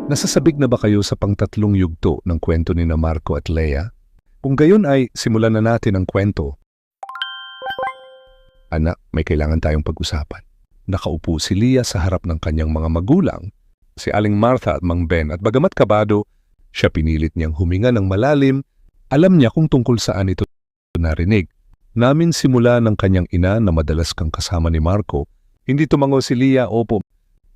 Nasasabik na ba kayo sa pangtatlong yugto ng kwento ni na Marco at Lea? Kung gayon ay simulan na natin ang kwento. Anak, may kailangan tayong pag-usapan. Nakaupo si Lea sa harap ng kanyang mga magulang, si Aling Martha at Mang Ben, at bagamat kabado, siya pinilit niyang huminga ng malalim. Alam niya kung tungkol saan ito narinig. Namin simula ng kanyang ina na madalas kang kasama ni Marco. Hindi tumango si Lea, opo.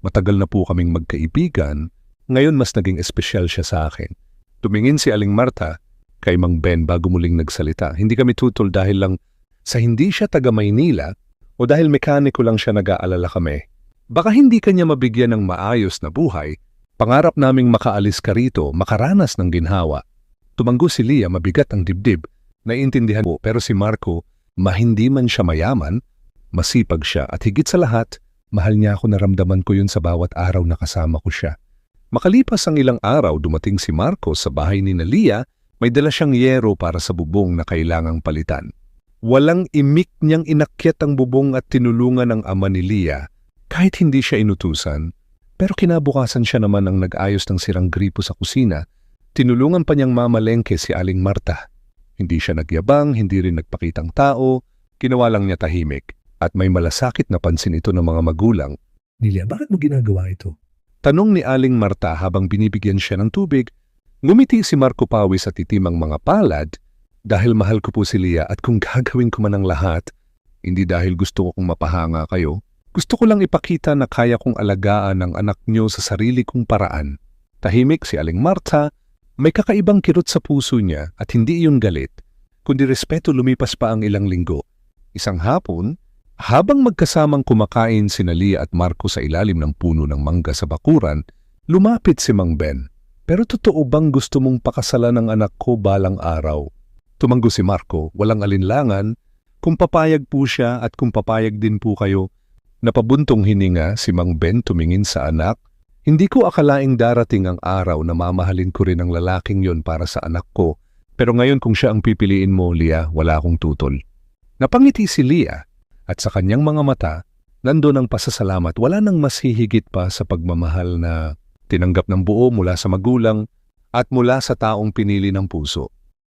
Matagal na po kaming magkaibigan. Ngayon mas naging espesyal siya sa akin. Tumingin si Aling Martha kay Mang Ben bago muling nagsalita. Hindi kami tutol dahil lang sa hindi siya taga Maynila o dahil mekaniko lang siya nag-aalala kami. Baka hindi kanya mabigyan ng maayos na buhay. Pangarap naming makaalis ka rito, makaranas ng ginhawa. Tumanggo si Lea, mabigat ang dibdib. Naiintindihan po, pero si Marco, mahindi man siya mayaman, masipag siya at higit sa lahat, mahal niya ako, naramdaman ko yun sa bawat araw na kasama ko siya. Makalipas ang ilang araw, dumating si Marco sa bahay ni Lea. May dala siyang yero para sa bubong na kailangang palitan. Walang imik niyang inakyat ang bubong at tinulungan ng ama ni Lea kahit hindi siya inutusan. Pero kinabukasan siya naman ang nag-ayos ng sirang gripo sa kusina. Tinulungan pa niyang mamalengke si Aling Martha. Hindi siya nagyabang, hindi rin nagpakitang tao, ginawa lang niya tahimik. At may malasakit na pansin ito ng mga magulang. Lea, bakit mo ginagawa ito? Tanong ni Aling Martha habang binibigyan siya ng tubig. Ngumiti si Marco pawis at itimang mga palad. Dahil mahal ko po si Lea at kung gagawin ko man ang lahat, hindi dahil gusto ko kong mapahanga kayo, gusto ko lang ipakita na kaya kong alagaan ang anak niyo sa sarili kong paraan. Tahimik si Aling Martha, may kakaibang kirot sa puso niya at hindi iyon galit, kundi respeto. Lumipas pa ang ilang linggo. Isang hapon, habang magkasamang kumakain sina Lea at Marco sa ilalim ng puno ng mangga sa bakuran, lumapit si Mang Ben. Pero totoo bang gusto mong pakasalan ng anak ko balang araw? Tumanggo si Marco, walang alinlangan, kung papayag po siya at kung papayag din po kayo. Napabuntong hininga si Mang Ben, tumingin sa anak. Hindi ko akalaing darating ang araw na mamahalin ko rin ang lalaking yon para sa anak ko. Pero ngayon kung siya ang pipiliin mo, Lea, wala akong tutol. Napangiti si Lea at sa kanyang mga mata, nandun ang pasasalamat. Wala nang mas hihigit pa sa pagmamahal na tinanggap ng buo mula sa magulang at mula sa taong pinili ng puso.